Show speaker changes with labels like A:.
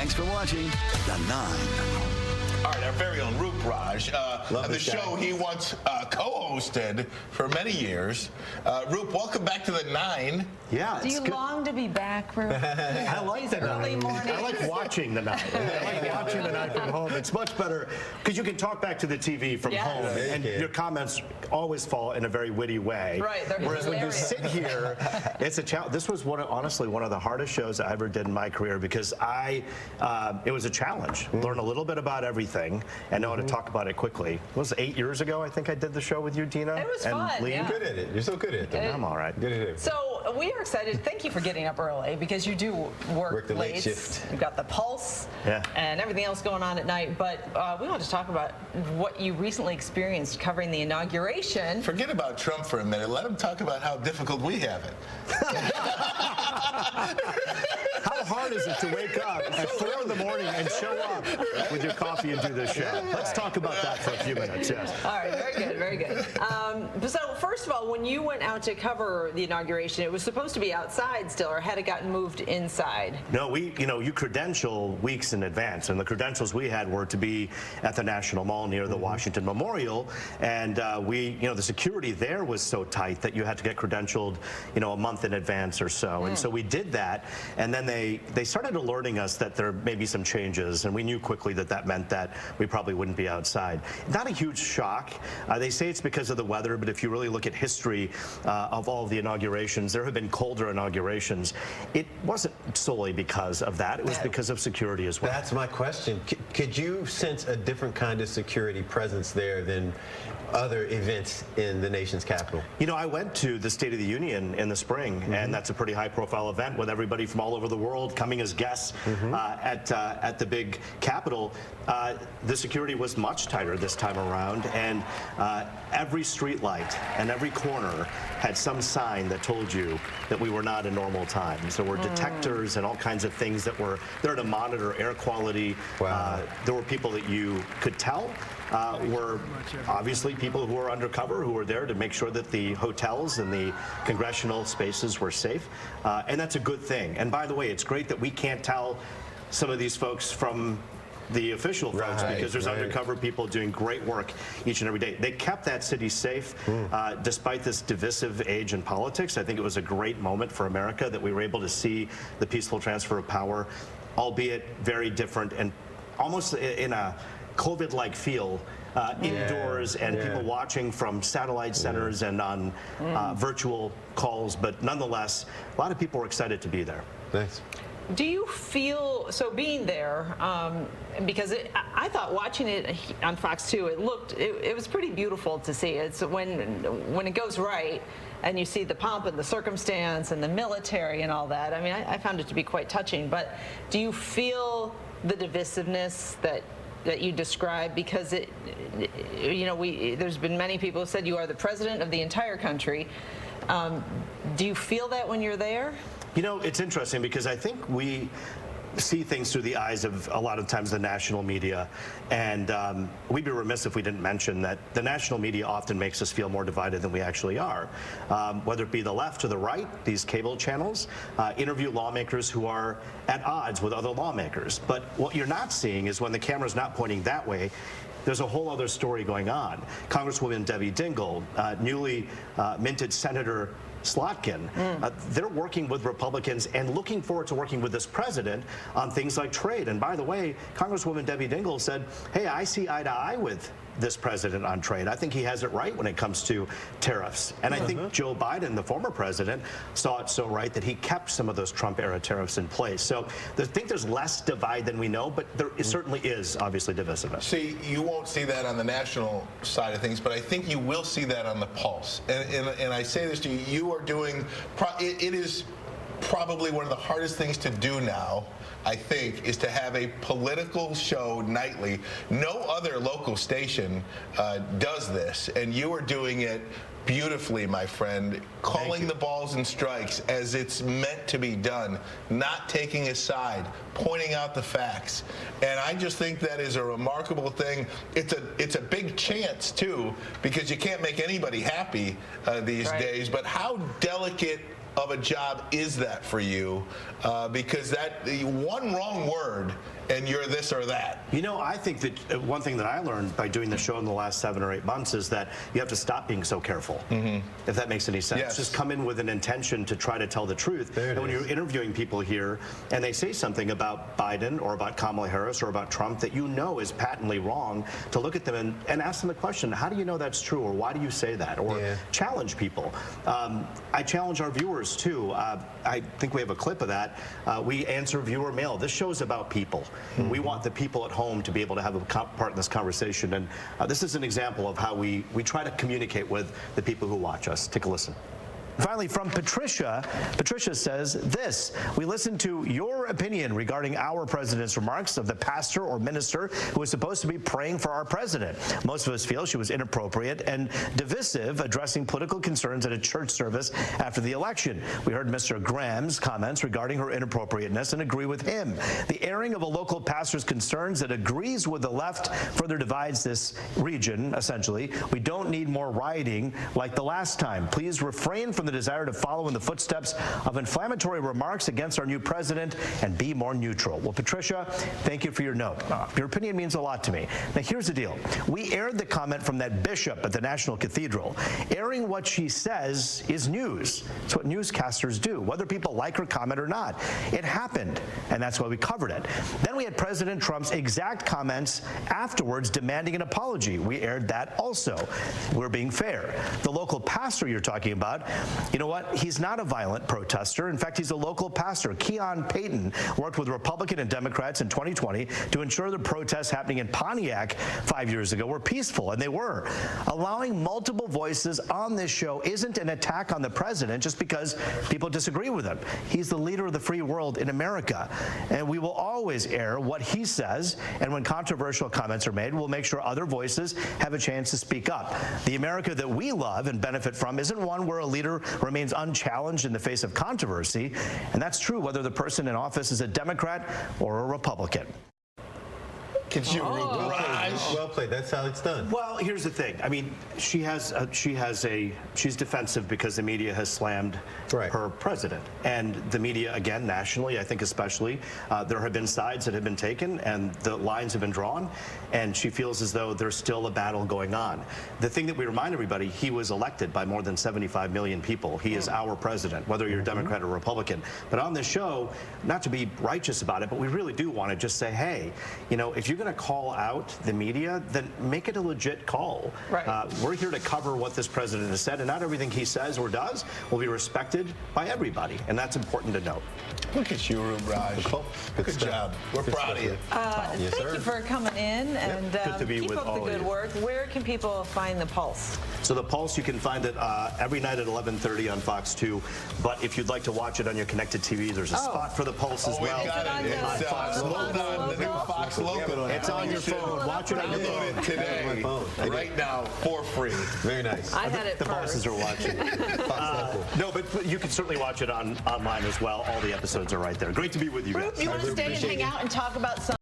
A: Thanks for watching The 9.
B: All right, our very own Roop Raj, on the show he once co-hosted for many years. Roop, welcome back to The 9.
C: Yeah,
D: Do you long to be back, Roop?
C: I like the
D: early
C: 9.
D: morning.
C: I like watching The 9. I like watching The 9 from home. It's much better because you can talk back to the TV from home, and your comments always fall in a very witty way.
D: Right.
C: Whereas when you sit here, it's a challenge. This was honestly one of the hardest shows I ever did in my career because it was a challenge. Learn a little bit about everything and know how to talk about it quickly. It was 8 years ago, I think I did the show with you, Dina.
D: It was
C: and
D: fun.
C: Lee.
D: Yeah.
E: You're good at it. You're so good at it.
C: I'm all right.
E: Good at it.
D: So we are excited. Thank you for getting up early because you do work
E: the late
D: late.
E: shift.
D: You've got the pulse
C: Yeah.
D: and everything else going on at night. But we want to talk about what you recently experienced covering the inauguration.
B: Forget about Trump for a minute. Let him talk about how difficult we have it.
C: How hard is it to wake up at 4 in the morning and show up with your coffee and do this show? Let's talk about that for a few minutes, yes.
D: All right, very good, very good. So first of all, when you went out to cover the inauguration, it was supposed to be outside still, or had it gotten moved inside?
C: No, you credential weeks in advance, and the credentials we had were to be at the National Mall near the Washington Memorial, and the security there was so tight that you had to get credentialed, a month in advance or so, and so we did that, and then they started alerting us that there may be some changes, and we knew quickly that that meant that we probably wouldn't be outside. Not a huge shock. They say it's because of the weather, but if you really look at history of all of the inaugurations, there have been colder inaugurations. It wasn't solely because of that. It was because of security as well.
E: That's my question. Could you sense a different kind of security presence there than other events in the nation's capital?
C: I went to the State of the Union in the spring, and that's a pretty high-profile event with everybody from all over the world coming as guests at the big Capitol. The security was much tighter this time around, and every street light and every corner had some sign that told you that we were not in normal times. There were detectors and all kinds of things that were there to monitor air quality.
E: Wow.
C: There were people that you could tell were obviously people who were undercover, who were there to make sure that the hotels and the congressional spaces were safe. And that's a good thing. And by the way, it's great that we can't tell some of these folks from the official folks because there's undercover people doing great work each and every day. They kept that city safe despite this divisive age in politics. I think it was a great moment for America that we were able to see the peaceful transfer of power, albeit very different and almost in a COVID-like feel indoors and people watching from satellite centers and on virtual calls. But nonetheless, a lot of people were excited to be there.
E: Thanks.
D: Do you feel, so being there, because I thought watching it on Fox 2, it was pretty beautiful to see. It's when it goes right and you see the pomp and the circumstance and the military and all that. I mean, I found it to be quite touching. But do you feel the divisiveness that you describe? Because there's been many people who said you are the president of the entire country. Do you feel that when you're there?
C: It's interesting because I think we see things through the eyes of a lot of times the national media, and we'd be remiss if we didn't mention that the national media often makes us feel more divided than we actually are. Whether it be the left or the right, these cable channels interview lawmakers who are at odds with other lawmakers. But what you're not seeing is when the camera's not pointing that way, there's a whole other story going on. Congresswoman Debbie Dingell, newly minted Senator Slotkin, they're working with Republicans and looking forward to working with this president on things like trade. And by the way, Congresswoman Debbie Dingell said, hey, I see eye to eye with this president on trade. I think he has it right when it comes to tariffs. And I think Joe Biden, the former president, saw it so right that he kept some of those Trump-era tariffs in place. So I think there's less divide than we know, but there certainly is obviously divisiveness.
B: See, you won't see that on the national side of things, but I think you will see that on the pulse. And I say this to you, you are doing, it is probably one of the hardest things to do now, I think, is to have a political show nightly. No other local station does this, and you are doing it beautifully, my friend, calling the balls and strikes as it's meant to be done, not taking a side, pointing out the facts. And I just think that is a remarkable thing. It's a big chance, too, because you can't make anybody happy these days. But how delicate of a job is that for you? Because that one wrong word and you're this or that.
C: You know, I think that one thing that I learned by doing the show in the last 7 or 8 months is that you have to stop being so careful, if that makes any sense.
B: Yes.
C: Just come in with an intention to try to tell the truth. And when you're interviewing people here and they say something about Biden or about Kamala Harris or about Trump that you know is patently wrong, to look at them and ask them the question, how do you know that's true, or why do you say that, or challenge people. I challenge our viewers too. I think we have a clip of that. We answer viewer mail. This show is about people. We want the people at home to be able to have a part in this conversation, and this is an example of how we try to communicate with the people who watch us. Take a listen. Finally, from Patricia. Patricia says this: we listened to your opinion regarding our president's remarks of the pastor or minister who was supposed to be praying for our president. Most of us feel she was inappropriate and divisive, addressing political concerns at a church service after the election. We heard Mr. Graham's comments regarding her inappropriateness and agree with him. The airing of a local pastor's concerns that agrees with the left further divides this region, essentially. We don't need more rioting like the last time. Please refrain from the desire to follow in the footsteps of inflammatory remarks against our new president and be more neutral. Well, Patricia, thank you for your note. Your opinion means a lot to me. Now, here's the deal. We aired the comment from that bishop at the National Cathedral. Airing what she says is news. It's what newscasters do, whether people like her comment or not. It happened, and that's why we covered it. Then we had President Trump's exact comments afterwards demanding an apology. We aired that also. We're being fair. The local pastor you're talking about, you know what? He's not a violent protester. In fact, he's a local pastor. Keon Payton worked with Republican and Democrats in 2020 to ensure the protests happening in Pontiac 5 years ago were peaceful, and they were. Allowing multiple voices on this show isn't an attack on the president just because people disagree with him. He's the leader of the free world in America, and we will always air what he says, and when controversial comments are made, we'll make sure other voices have a chance to speak up. The America that we love and benefit from isn't one where a leader remains unchallenged in the face of controversy, and that's true whether the person in office is a Democrat or a Republican.
B: Could you, Roop Raj?
E: Well played. That's how it's done.
C: Well, here's the thing. I mean, she's defensive because the media has slammed her president, and the media, again, nationally, I think especially, there have been sides that have been taken, and the lines have been drawn, and she feels as though there's still a battle going on. The thing that we remind everybody, he was elected by more than 75 million people. He is our president, whether you're Democrat or Republican. But on this show, not to be righteous about it, but we really do want to just say, hey, you know, if you're going to call out the media, then make it a legit call. We're here to cover what this president has said, and not everything he says or does will be respected by everybody, and that's important to note.
B: Look at you, Roop Raj. Good job. We're proud of you.
D: Thank you for coming in, and
C: Good to be
D: keep
C: with
D: up the
C: all of
D: good
C: you.
D: work. Where can people find the Pulse?
C: So the Pulse, you can find it every night at 11:30 on Fox 2. But if you'd like to watch it on your connected TV, there's a spot for the Pulse as well.
B: We've got it. It's
C: Fox
B: the new Fox logo.
C: It's on your phone. Watch it on your
B: Download
C: phone.
B: it today, right now, for free.
E: Very nice.
D: I had it
C: The
D: first.
C: bosses are watching. No, but you can certainly watch it online as well. All the episodes are right there. Great to be with you guys.
D: You want to stay and hang out and talk about some